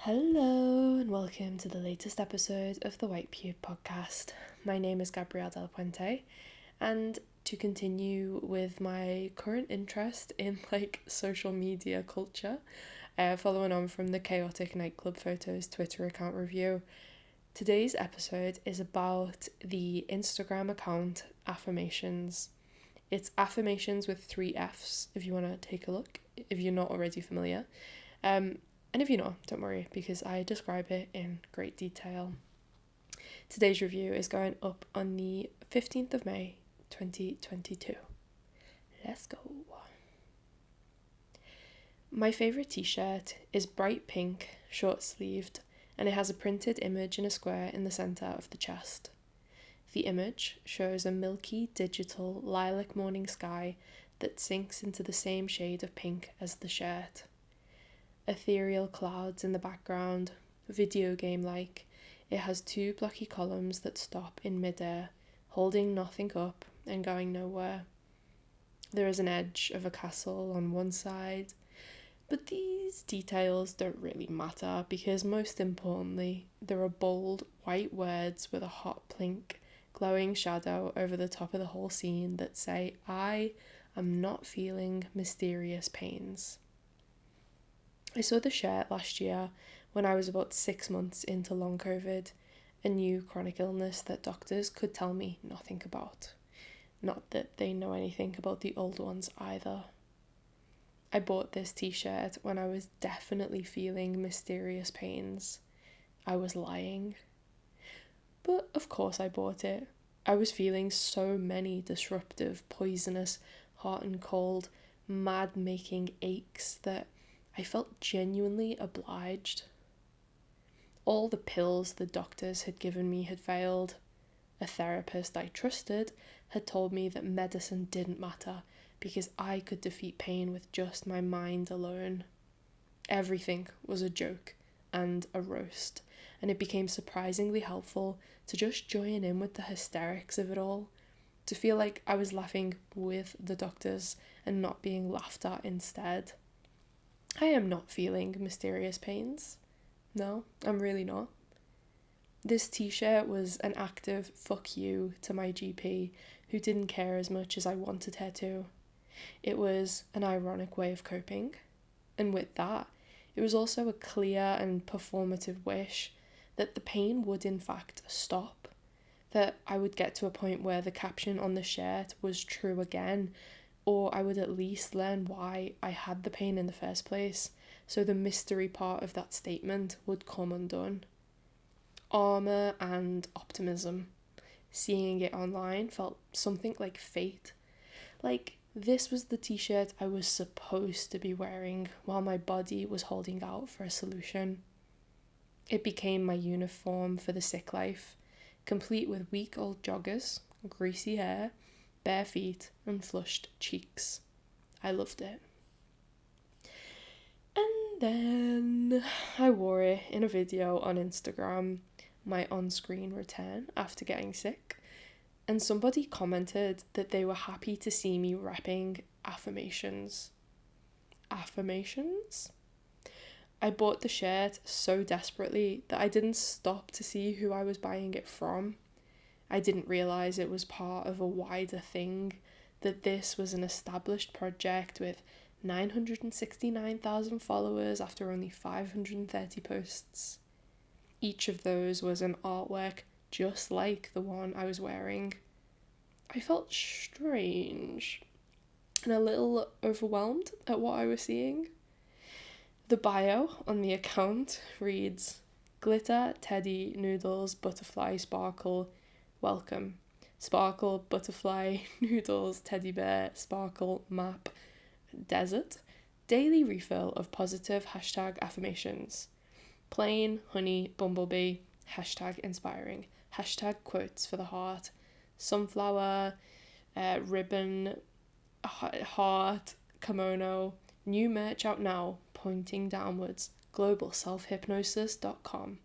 Hello and welcome to the latest episode of the White Pewed podcast. My name is Gabrielle Del Puente, and to continue with my current interest in social media culture, following on from the chaotic nightclub photos Twitter account review, today's episode is about the Instagram account Affirmations. It's Affirmations with 3 Fs if you want to take a look, if you're not already familiar. And if you know, don't worry, because I describe it in great detail. Today's review is going up on the 15th of May, 2022. Let's go. My favourite t-shirt is bright pink, short-sleeved, and it has a printed image in a square in the centre of the chest. The image shows a milky, digital, lilac morning sky that sinks into the same shade of pink as the shirt. Ethereal clouds in the background, video game-like. It has 2 blocky columns that stop in midair, holding nothing up and going nowhere. There is an edge of a castle on one side, but these details don't really matter because most importantly, there are bold white words with a hot pink glowing shadow over the top of the whole scene that say, "I am not feeling mysterious pains." I saw the shirt last year when I was about 6 months into long COVID, a new chronic illness that doctors could tell me nothing about. Not that they know anything about the old ones either. I bought this t-shirt when I was definitely feeling mysterious pains. I was lying. But of course I bought it. I was feeling so many disruptive, poisonous, hot and cold, mad-making aches that I felt genuinely obliged. All the pills the doctors had given me had failed. A therapist I trusted had told me that medicine didn't matter because I could defeat pain with just my mind alone. Everything was a joke and a roast, and it became surprisingly helpful to just join in with the hysterics of it all, to feel like I was laughing with the doctors and not being laughed at instead. I am not feeling mysterious pains. No, I'm really not. This t-shirt was an active fuck you to my GP, who didn't care as much as I wanted her to. It was an ironic way of coping, and with that, it was also a clear and performative wish that the pain would in fact stop, that I would get to a point where the caption on the shirt was true again, or I would at least learn why I had the pain in the first place, so the mystery part of that statement would come undone. Armour and optimism. Seeing it online felt something like fate. Like this was the t-shirt I was supposed to be wearing while my body was holding out for a solution. It became my uniform for the sick life, complete with week-old joggers, greasy hair, bare feet and flushed cheeks. I loved it. And then I wore it in a video on Instagram, my on-screen return after getting sick, and somebody commented that they were happy to see me repping affirmations. Affirmations? I bought the shirt so desperately that I didn't stop to see who I was buying it from. I didn't realise it was part of a wider thing, that this was an established project with 969,000 followers after only 530 posts. Each of those was an artwork just like the one I was wearing. I felt strange and a little overwhelmed at what I was seeing. The bio on the account reads, "Glitter, teddy, noodles, butterfly, sparkle, welcome. Sparkle, butterfly, noodles, teddy bear, sparkle, map, desert. Daily refill of positive #affirmations. Plain, honey, bumblebee, #inspiring, #quotes for the heart, sunflower, ribbon, heart, kimono, new merch out now, pointing downwards, globalselfhypnosis.com.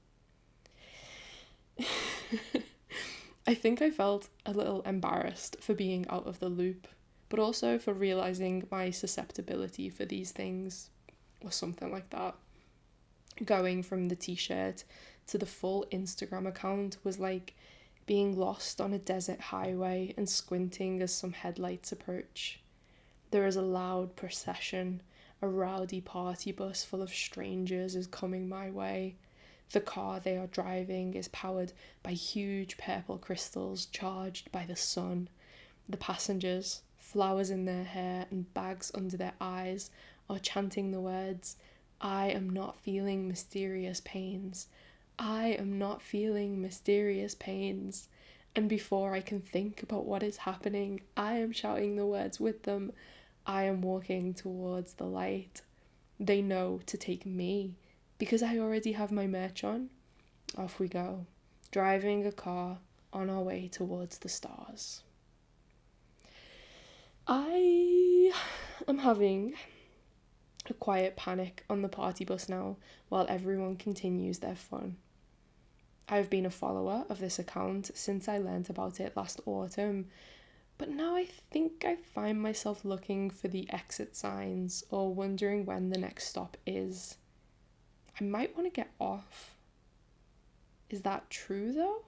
I think I felt a little embarrassed for being out of the loop, but also for realising my susceptibility for these things, or something like that. Going from the t-shirt to the full Instagram account was like being lost on a desert highway and squinting as some headlights approach. There is a loud procession. A rowdy party bus full of strangers is coming my way. The car they are driving is powered by huge purple crystals charged by the sun. The passengers, flowers in their hair and bags under their eyes, are chanting the words, "I am not feeling mysterious pains. I am not feeling mysterious pains." And before I can think about what is happening, I am shouting the words with them. I am walking towards the light. They know to take me because I already have my merch on. Off we go, driving a car on our way towards the stars. I am having a quiet panic on the party bus now while everyone continues their fun. I've been a follower of this account since I learnt about it last autumn, but now I think I find myself looking for the exit signs or wondering when the next stop is. I might want to get off. Is that true though?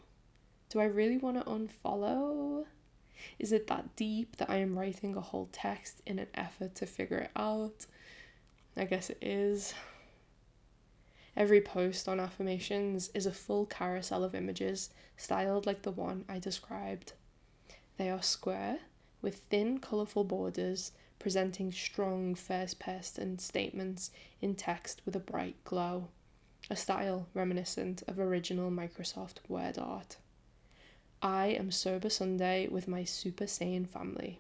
Do I really want to unfollow? Is it that deep that I am writing a whole text in an effort to figure it out? I guess it is. Every post on affirmations is a full carousel of images styled like the one I described. They are square, with thin, colourful borders, presenting strong first-person statements in text with a bright glow, a style reminiscent of original Microsoft Word art. I am sober Sunday with my super sane family.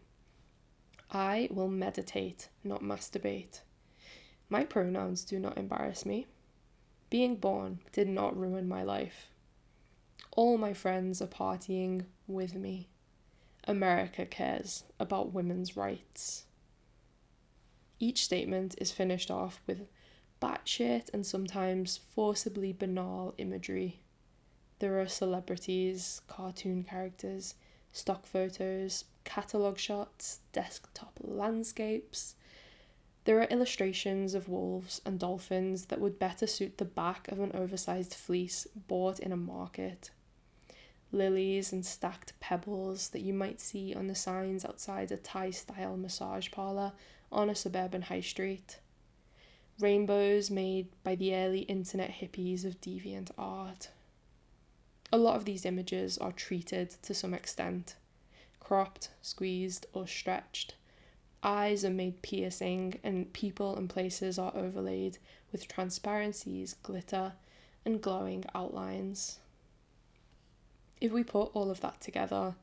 I will meditate, not masturbate. My pronouns do not embarrass me. Being born did not ruin my life. All my friends are partying with me. America cares about women's rights. Each statement is finished off with batshit and sometimes forcibly banal imagery. There are celebrities, cartoon characters, stock photos, catalogue shots, desktop landscapes. There are illustrations of wolves and dolphins that would better suit the back of an oversized fleece bought in a market. Lilies and stacked pebbles that you might see on the signs outside a Thai-style massage parlour on a suburban high street. Rainbows made by the early internet hippies of deviant art. A lot of these images are treated to some extent, cropped, squeezed, or stretched. Eyes are made piercing, and people and places are overlaid with transparencies, glitter, and glowing outlines. If we put all of that together,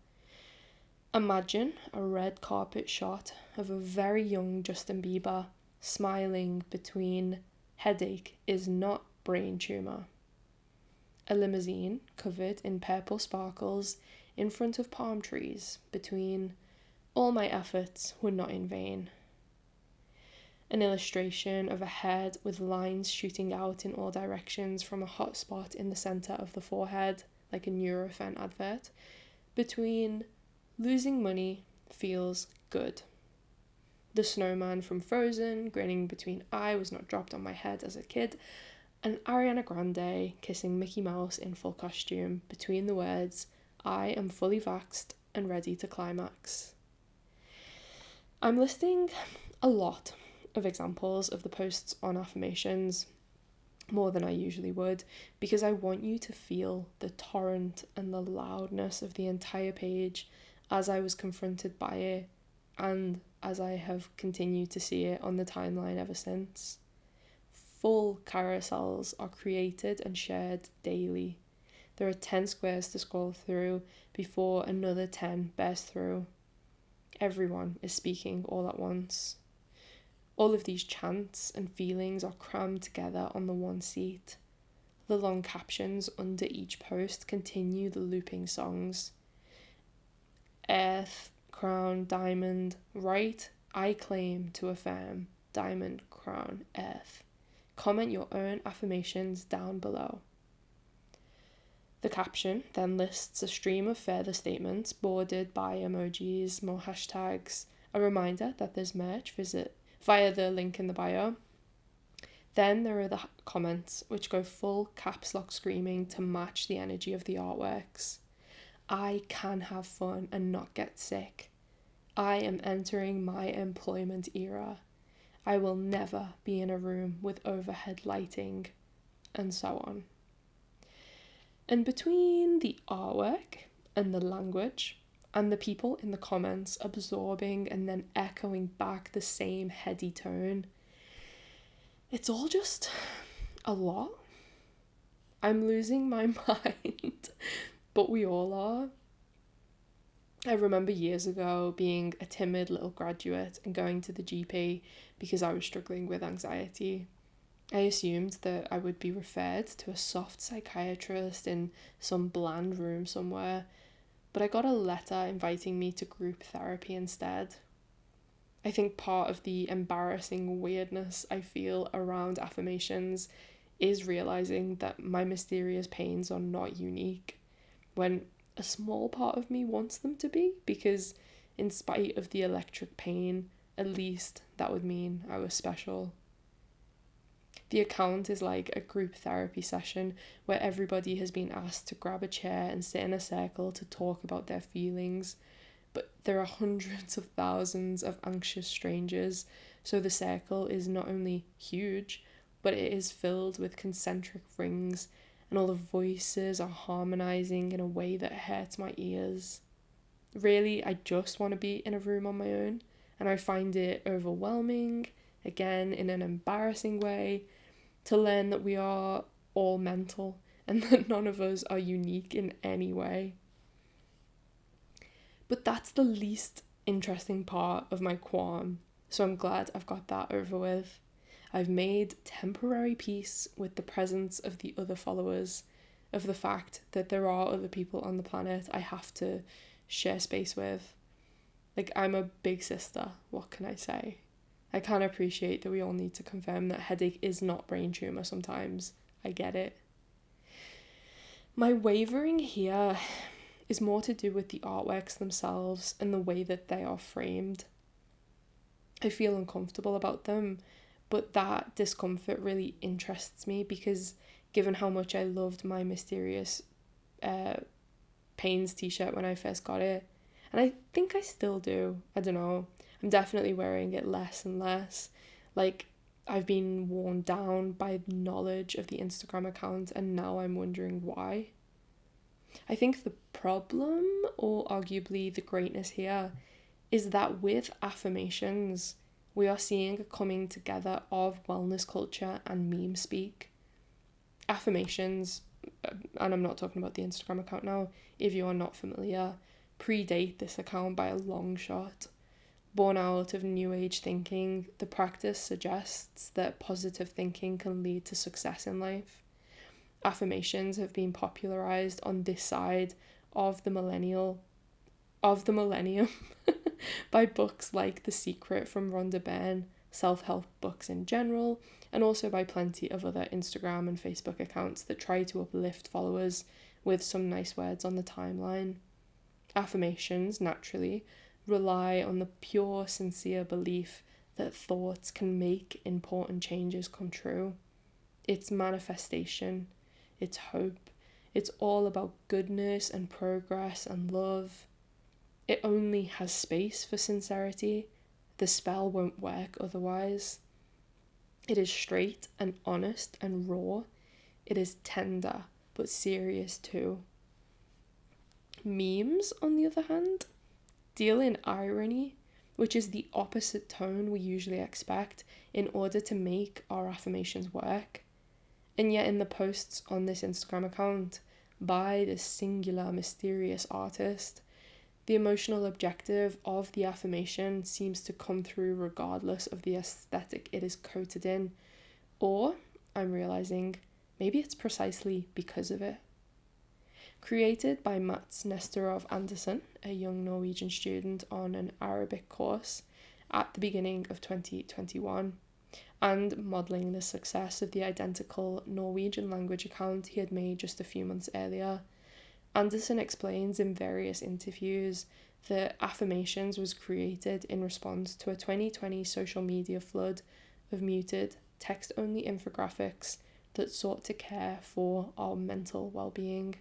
imagine a red carpet shot of a very young Justin Bieber smiling between "headache is not brain tumour." A limousine covered in purple sparkles in front of palm trees between "all my efforts were not in vain." An illustration of a head with lines shooting out in all directions from a hot spot in the centre of the forehead, like a Nurofen advert, between "losing money feels good." The snowman from Frozen grinning between "I was not dropped on my head as a kid," and Ariana Grande kissing Mickey Mouse in full costume between the words "I am fully vaxxed and ready to climax." I'm listing a lot of examples of the posts on affirmations, more than I usually would, because I want you to feel the torrent and the loudness of the entire page as I was confronted by it, and as I have continued to see it on the timeline ever since. Full carousels are created and shared daily. There are 10 squares to scroll through before another 10 burst through. Everyone is speaking all at once. All of these chants and feelings are crammed together on the one seat. The long captions under each post continue the looping songs. Earth, crown, diamond, right, I claim to affirm, diamond, crown, earth. Comment your own affirmations down below. The caption then lists a stream of further statements bordered by emojis, more hashtags, a reminder that there's merch, visit via the link in the bio. Then there are the comments, which go full caps lock screaming to match the energy of the artworks. I can have fun and not get sick. I am entering my employment era. I will never be in a room with overhead lighting, and so on. And between the artwork and the language, and the people in the comments absorbing and then echoing back the same heady tone, it's all just a lot. I'm losing my mind, but we all are. I remember years ago being a timid little graduate and going to the GP because I was struggling with anxiety. I assumed that I would be referred to a soft psychiatrist in some bland room somewhere, but I got a letter inviting me to group therapy instead. I think part of the embarrassing weirdness I feel around affirmations is realizing that my mysterious pains are not unique, when a small part of me wants them to be, because in spite of the electric pain, at least that would mean I was special. The account is like a group therapy session where everybody has been asked to grab a chair and sit in a circle to talk about their feelings, but there are hundreds of thousands of anxious strangers, so the circle is not only huge, but it is filled with concentric rings, and all the voices are harmonizing in a way that hurts my ears. Really, I just want to be in a room on my own, and I find it overwhelming, again in an embarrassing way, to learn that we are all mental and that none of us are unique in any way. But that's the least interesting part of my qualm, so I'm glad I've got that over with. I've made temporary peace with the presence of the other followers, of the fact that there are other people on the planet I have to share space with. Like, I'm a big sister, what can I say? I can appreciate that we all need to confirm that headache is not brain tumour sometimes. I get it. My wavering here is more to do with the artworks themselves and the way that they are framed. I feel uncomfortable about them, but that discomfort really interests me because given how much I loved my mysterious pains t-shirt when I first got it, and I think I still do, I don't know, I'm definitely wearing it less and less. Like, I've been worn down by knowledge of the Instagram account, and now I'm wondering why. I think the problem, or arguably the greatness here, is that with affirmations, we are seeing a coming together of wellness culture and meme speak. Affirmations, and I'm not talking about the Instagram account now, if you are not familiar, predate this account by a long shot. Born out of New Age thinking, the practice suggests that positive thinking can lead to success in life. Affirmations have been popularized on this side of the millennium by books like The Secret from Rhonda Byrne, self-help books in general, and also by plenty of other Instagram and Facebook accounts that try to uplift followers with some nice words on the timeline. Affirmations, naturally, rely on the pure, sincere belief that thoughts can make important changes come true. It's manifestation, it's hope, it's all about goodness and progress and love. It only has space for sincerity. The spell won't work otherwise. It is straight and honest and raw. It is tender but serious too. Memes, on the other hand, deal in irony, which is the opposite tone we usually expect in order to make our affirmations work. And yet in the posts on this Instagram account by this singular mysterious artist, the emotional objective of the affirmation seems to come through regardless of the aesthetic it is coated in, or, I'm realizing, maybe it's precisely because of it. Created by Mats Nestorov Andersen, a young Norwegian student on an Arabic course at the beginning of 2021, and modelling the success of the identical Norwegian language account he had made just a few months earlier, Andersen explains in various interviews that Affirmations was created in response to a 2020 social media flood of muted text-only infographics that sought to care for our mental well-being.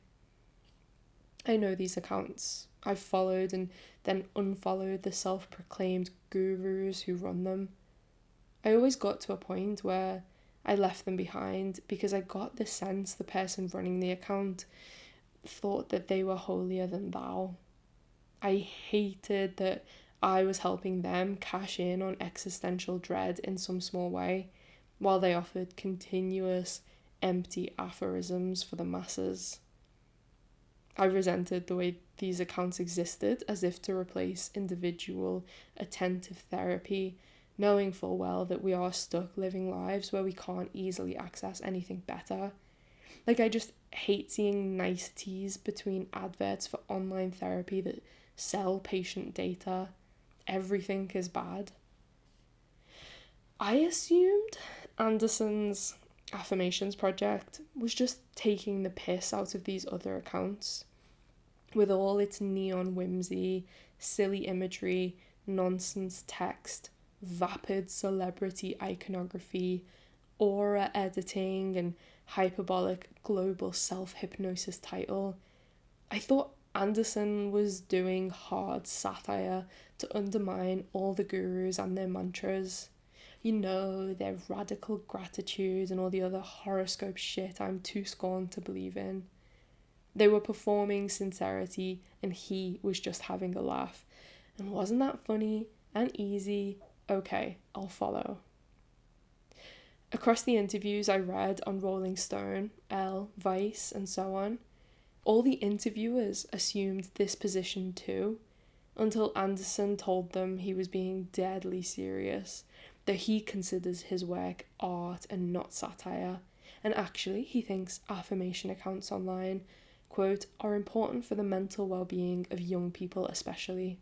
I know these accounts. I've followed and then unfollowed the self-proclaimed gurus who run them. I always got to a point where I left them behind because I got the sense the person running the account thought that they were holier than thou. I hated that I was helping them cash in on existential dread in some small way, while they offered continuous, empty aphorisms for the masses. I resented the way these accounts existed as if to replace individual, attentive therapy, knowing full well that we are stuck living lives where we can't easily access anything better. Like, I just hate seeing niceties between adverts for online therapy that sell patient data. Everything is bad. I assumed Anderson's affirmations project was just taking the piss out of these other accounts, with all its neon whimsy, silly imagery, nonsense text, vapid celebrity iconography, aura editing, and hyperbolic global self-hypnosis title. I thought Anderson was doing hard satire to undermine all the gurus and their mantras. You know, their radical gratitude and all the other horoscope shit I'm too scorned to believe in. They were performing sincerity and he was just having a laugh. And wasn't that funny and easy? Okay, I'll follow. Across the interviews I read on Rolling Stone, Elle, Vice, and so on, all the interviewers assumed this position too, until Anderson told them he was being deadly serious, that he considers his work art and not satire, and actually he thinks affirmation accounts online, quote, are important for the mental well-being of young people especially.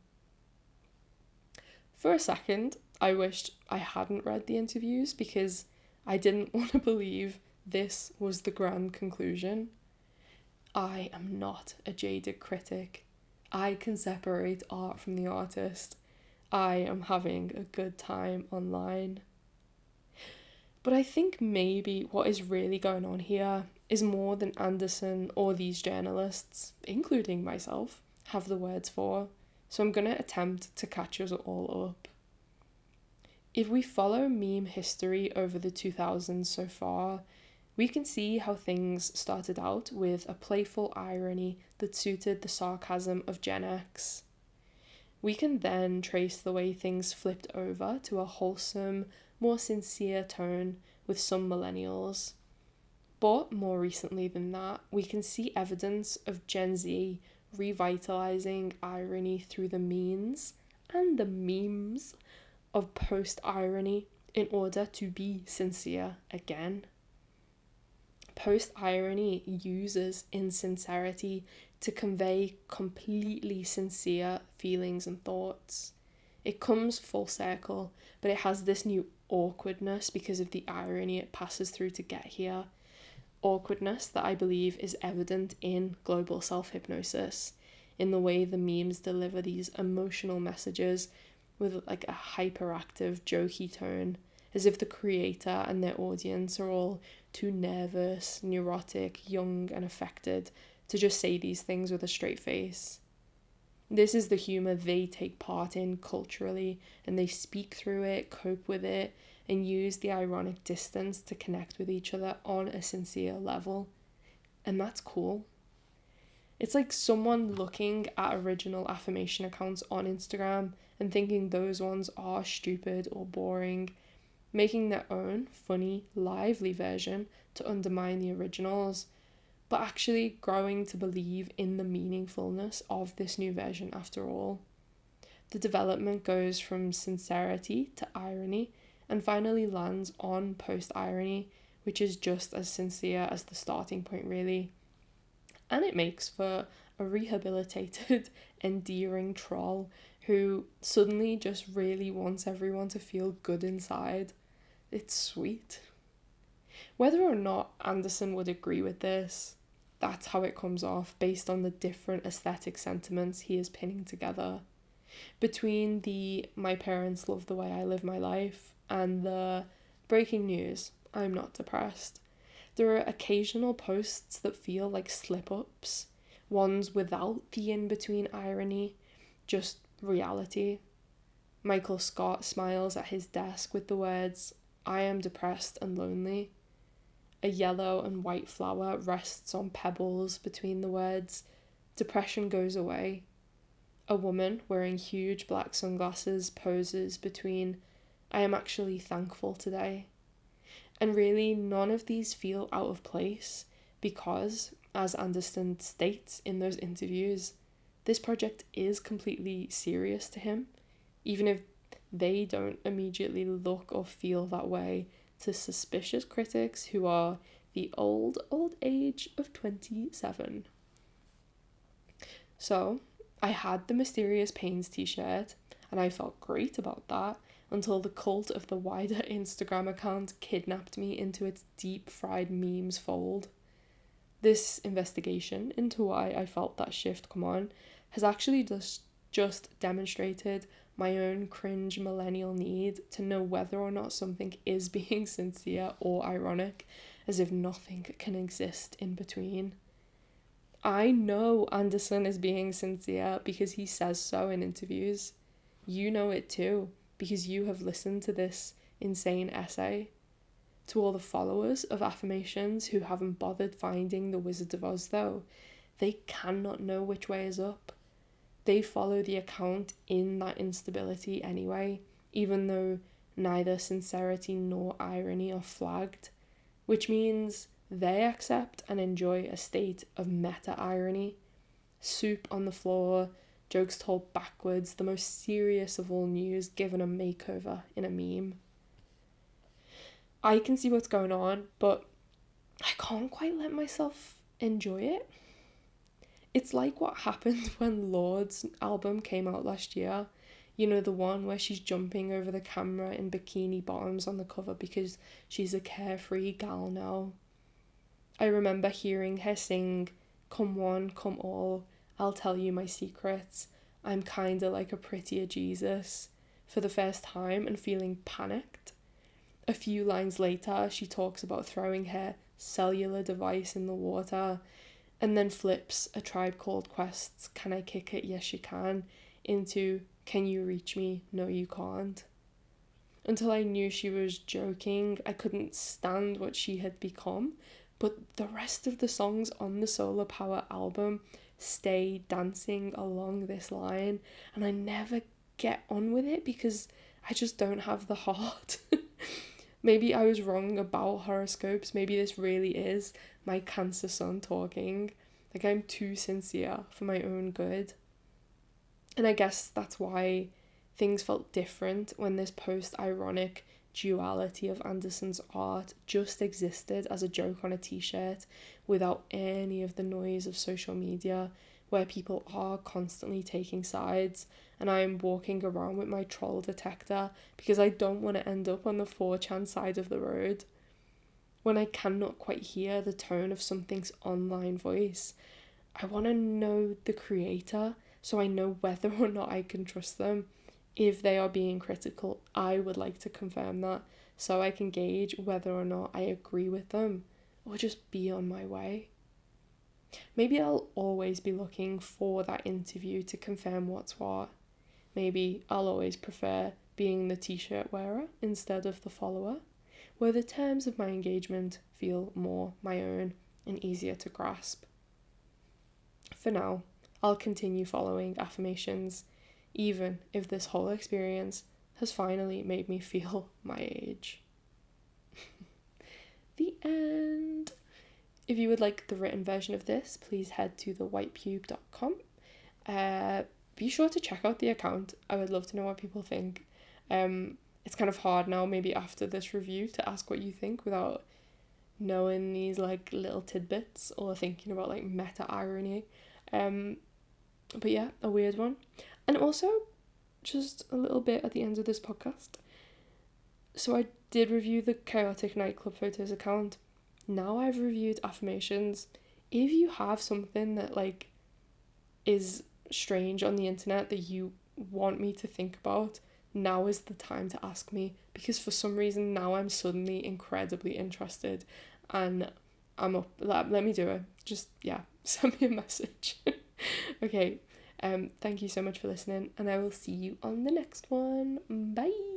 For a second, I wished I hadn't read the interviews because I didn't want to believe this was the grand conclusion. I am not a jaded critic. I can separate art from the artist. I am having a good time online. But I think maybe what is really going on here is more than Anderson or these journalists, including myself, have the words for. So I'm going to attempt to catch us all up. If we follow meme history over the 2000s so far, we can see how things started out with a playful irony that suited the sarcasm of Gen X. We can then trace the way things flipped over to a wholesome, more sincere tone with some millennials. But more recently than that, we can see evidence of Gen Z revitalizing irony through the memes and the memes of post-irony in order to be sincere again. Post-irony uses insincerity to convey completely sincere feelings and thoughts. It comes full circle, but it has this new awkwardness because of the irony it passes through to get here. Awkwardness that I believe is evident in global self-hypnosis, in the way the memes deliver these emotional messages with like a hyperactive, jokey tone, as if the creator and their audience are all too nervous, neurotic, young, and affected to just say these things with a straight face. This is the humour they take part in culturally, and they speak through it, cope with it, and use the ironic distance to connect with each other on a sincere level. And that's cool. It's like someone looking at original affirmation accounts on Instagram and thinking those ones are stupid or boring, making their own funny, lively version to undermine the originals, but actually growing to believe in the meaningfulness of this new version after all. The development goes from sincerity to irony and finally lands on post-irony, which is just as sincere as the starting point really. And it makes for a rehabilitated, endearing troll who suddenly just really wants everyone to feel good inside. It's sweet. Whether or not Anderson would agree with this, that's how it comes off based on the different aesthetic sentiments he is pinning together. Between the "my parents love the way I live my life" and the Breaking news, I'm not depressed. There are occasional posts that feel like slip-ups, ones without the in-between irony, just reality. Michael Scott smiles at his desk with the words, "I am depressed and lonely." A yellow and white flower rests on pebbles between the words, "Depression goes away." A woman wearing huge black sunglasses poses between, "I am actually thankful today." And really, none of these feel out of place because, as Anderson states in those interviews, this project is completely serious to him, even if they don't immediately look or feel that way to suspicious critics who are the old age of 27. So, I had the Mysterious Pains t-shirt, and I felt great about that until the cult of the wider Instagram account kidnapped me into its deep-fried memes fold. This investigation into why I felt that shift come on has actually just demonstrated my own cringe millennial need to know whether or not something is being sincere or ironic, as if nothing can exist in between. I know Anderson is being sincere because he says so in interviews. You know it too, because you have listened to this insane essay. To all the followers of Affirmations who haven't bothered finding the Wizard of Oz though, they cannot know which way is up. They follow the account in that instability anyway, even though neither sincerity nor irony are flagged, which means they accept and enjoy a state of meta-irony. Soup on the floor, jokes told backwards, the most serious of all news given a makeover in a meme. I can see what's going on, but I can't quite let myself enjoy it. It's like what happened when Lord's album came out last year. You know, the one where she's jumping over the camera in bikini bottoms on the cover because she's a carefree gal now. I remember hearing her sing, "Come one, come all, I'll tell you my secrets, I'm kinda like a prettier Jesus," for the first time and feeling panicked. A few lines later, she talks about throwing her cellular device in the water and then flips A Tribe Called Quest's "Can I Kick It? Yes You Can" into "Can you reach me? No you can't." Until I knew she was joking, I couldn't stand what she had become, but the rest of the songs on the Solar Power album stay dancing along this line, and I never get on with it because I just don't have the heart. Maybe I was wrong about horoscopes. Maybe this really is my Cancer sun talking. Like, I'm too sincere for my own good. And I guess that's why things felt different when this post-ironic duality of Anderson's art just existed as a joke on a t-shirt without any of the noise of social media, where people are constantly taking sides, and I am walking around with my troll detector because I don't want to end up on the 4chan side of the road. When I cannot quite hear the tone of something's online voice, I want to know the creator so I know whether or not I can trust them. If they are being critical, I would like to confirm that so I can gauge whether or not I agree with them or just be on my way. Maybe I'll always be looking for that interview to confirm what's what. Maybe I'll always prefer being the t-shirt wearer instead of the follower, where the terms of my engagement feel more my own and easier to grasp. For now, I'll continue following Affirmations, even if this whole experience has finally made me feel my age. The end. If you would like the written version of this, please head to thewhitepube.com. Be sure to check out the account. I would love to know what people think. It's kind of hard now, maybe after this review, to ask what you think without knowing these like little tidbits or thinking about like meta irony. But yeah, a weird one. And also, just a little bit at the end of this podcast. So I did review the Chaotic Nightclub Photos account. Now I've reviewed Affirmations. If you have something that like is strange on the internet that you want me to think about, now is the time to ask me, because for some reason now I'm suddenly incredibly interested and I'm up. Let me do it. Just, yeah, send me a message. Okay, thank you so much for listening, and I will see you on the next one. Bye.